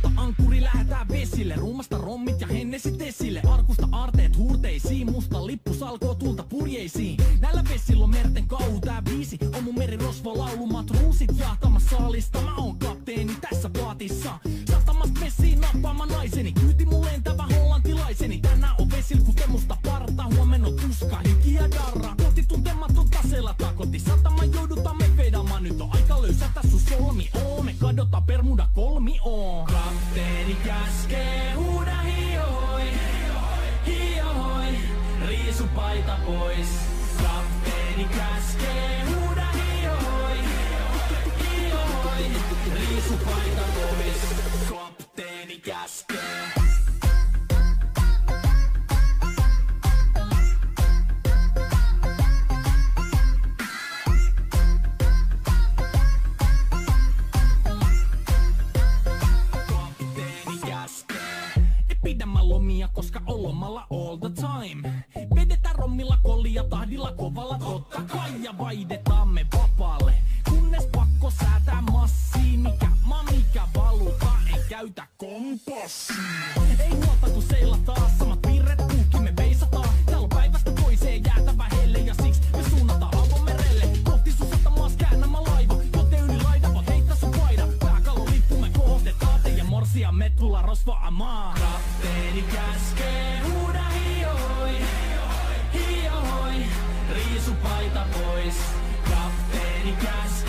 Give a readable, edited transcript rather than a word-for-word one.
ota ankkuri, lähetään vesille. Ruumasta rommit ja hennesit esille. Arkusta aarteet huurteisiin, musta lippu salkoo tulta purjeisiin. Näillä vesillä on merten kauhu, tää biisi on mun merirosvo laulumat ruusit jahtamassa saalista. Mä oon kapteeni tässä paatissa, sahtamassa messiin nappaamaan naiseni. Kyyti mun lentävä hollantilaiseni. Tänään on vesil ku temusta parta, huomenna on tuska, hiki ja darra. Kohti tuntematon taseella takoti, satama joudutaan me vedamaan. Nyt on aika löysätä sun solmi, me kadotaan Bermuda kolmioon. Kapteeni käskee, huuda hiohoi, hiohoi, riisu paita pois. Kapteeni käskee, huuda hiohoi, hiohoi, riisu paita pois. Kapteeni käskee. Koska on lomalla all the time. Vedetään rommilla kollia tahdilla kovalla totta kai. Ja vaihdetaan me vapaalle, kunnes pakko säätää massiin. Mikä valuta, ei käytä kompassia. Ei huolta kun seilataan, samat virret puhki me veisataan. Täällä on päivästä toiseen jäätävä helle. Ja siksi me suunnataan avomerelle. Kohti sun satamaas käännämä laiva. Joten yli laida voit heittää sun paida. Pääkallon lippu me kohotetaan. Teidän morsia me tullaan rosvaamaan. Kapteeni käskee, huuda hiohoi, hiohoi, riisu paita pois. Kapteeni käskee.